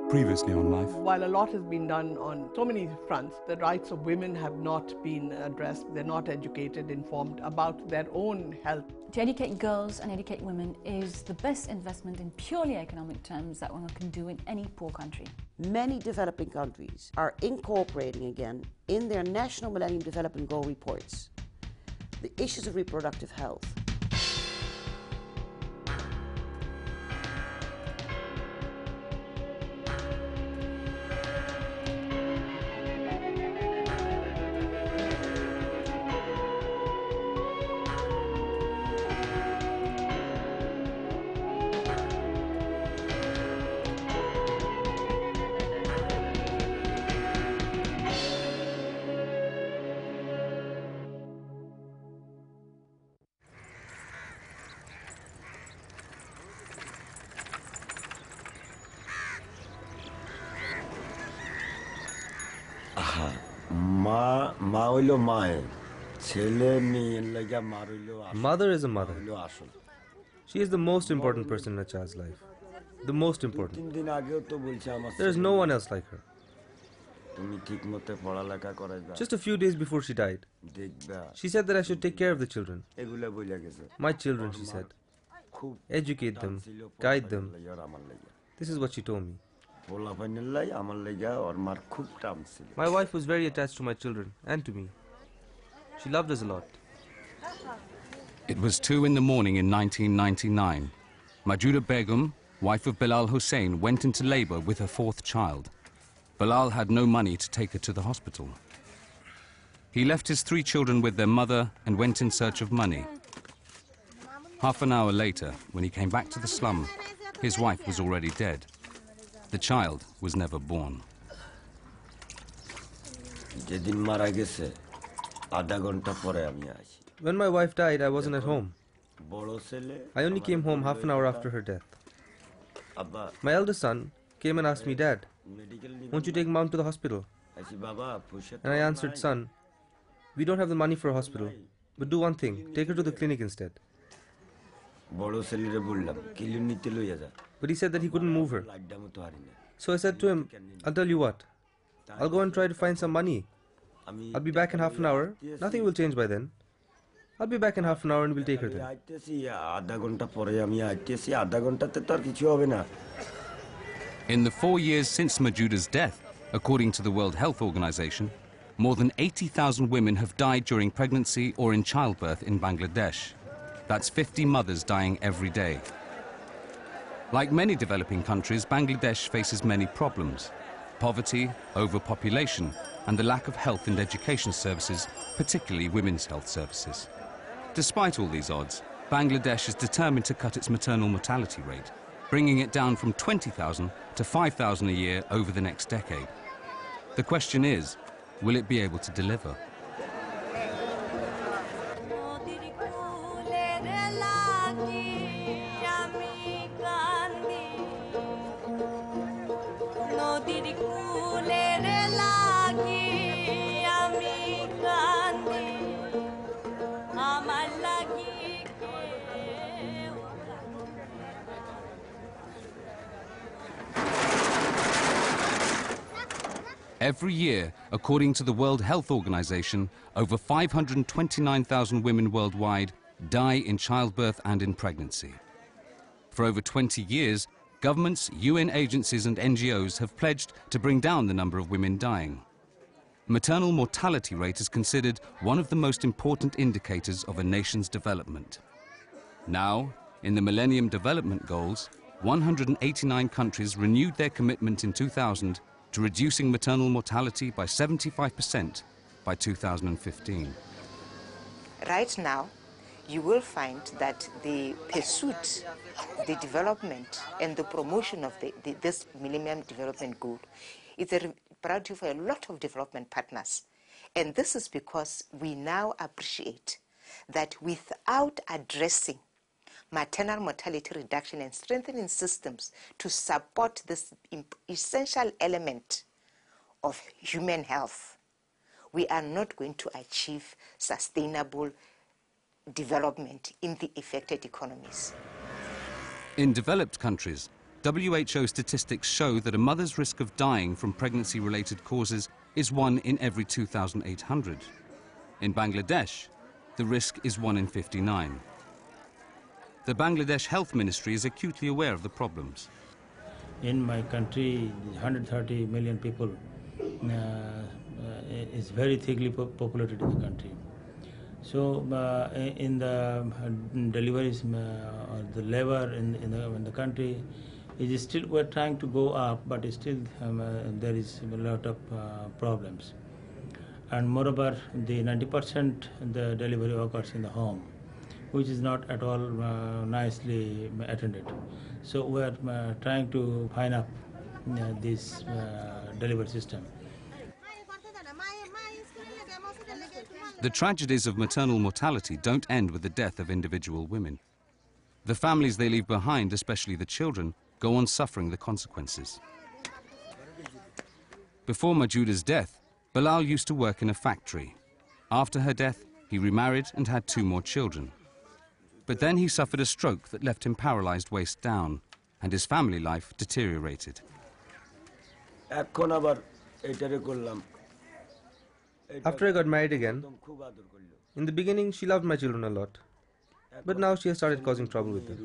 Previously on Life. While a lot has been done on so many fronts, the rights of women have not been addressed. They're not educated, informed about their own health. To educate girls and educate women is the best investment in purely economic terms that one can do in any poor country. Many developing countries are incorporating again in their national Millennium Development Goal reports the issues of reproductive health. Mother is a mother. She is the most important person in a child's life. The most important. There is no one else like her. Just a few days before she died, she said that I should take care of the children. My children, she said. Educate them, guide them. This is what she told me. My wife was very attached to my children and to me. She loved us a lot. It was 2 in the morning in 1999. Majuda Begum, wife of Bilal Hussein, went into labor with her 4th child. Bilal had no money to take her to the hospital. He left his 3 children with their mother and went in search of money. Half an hour later, when he came back to the slum, his wife was already dead. The child was never born. When my wife died, I wasn't at home. I only came home half an hour after her death. My eldest son came and asked me, "Dad, won't you take Mom to the hospital?" And I answered, "Son, we don't have the money for a hospital, but do one thing, take her to the clinic instead." But he said that he couldn't move her. So I said to him, "I'll tell you what, I'll go and try to find some money. I'll be back in half an hour. Nothing will change by then. I'll be back in half an hour and we'll take her then." In the 4 years since Majuda's death, according to the World Health Organization, more than 80,000 women have died during pregnancy or in childbirth in Bangladesh. That's 50 mothers dying every day. Like many developing countries, Bangladesh faces many problems: poverty, overpopulation, and the lack of health and education services, particularly women's health services. Despite all these odds, Bangladesh is determined to cut its maternal mortality rate, bringing it down from 20,000 to 5,000 a year over the next decade. The question is, will it be able to deliver? Every year, according to the World Health Organization, over 529,000 women worldwide die in childbirth and in pregnancy. For over 20 years, governments, UN agencies and NGOs have pledged to bring down the number of women dying. Maternal mortality rate is considered one of the most important indicators of a nation's development. Now, in the Millennium Development Goals, 189 countries renewed their commitment in 2000 to reducing maternal mortality by 75% by 2015. Right now, you will find that the pursuit, the development and the promotion of this Millennium Development Goal is a priority for a lot of development partners. And this is because we now appreciate that without addressing maternal mortality reduction and strengthening systems to support this essential element of human health, we are not going to achieve sustainable development in the affected economies. In developed countries, WHO statistics show that a mother's risk of dying from pregnancy-related causes is 1 in every 2,800. In Bangladesh, the risk is 1 in 59. The Bangladesh Health Ministry is acutely aware of the problems. In my country, 130 million people is very thickly populated in the country. So in the deliveries, the labor in the country is still, we're trying to go up, but still there is a lot of problems. And moreover, the 90% the delivery occurs in the home, which is not at all nicely attended. So we're trying to fine up this delivery system. The tragedies of maternal mortality don't end with the death of individual women. The families they leave behind, especially the children, go on suffering the consequences. Before Majuda's death, Bilal used to work in a factory. After her death, he remarried and had 2 more children. But then he suffered a stroke that left him paralyzed waist down, and his family life deteriorated. After I got married again, in the beginning she loved my children a lot, but now she has started causing trouble with them.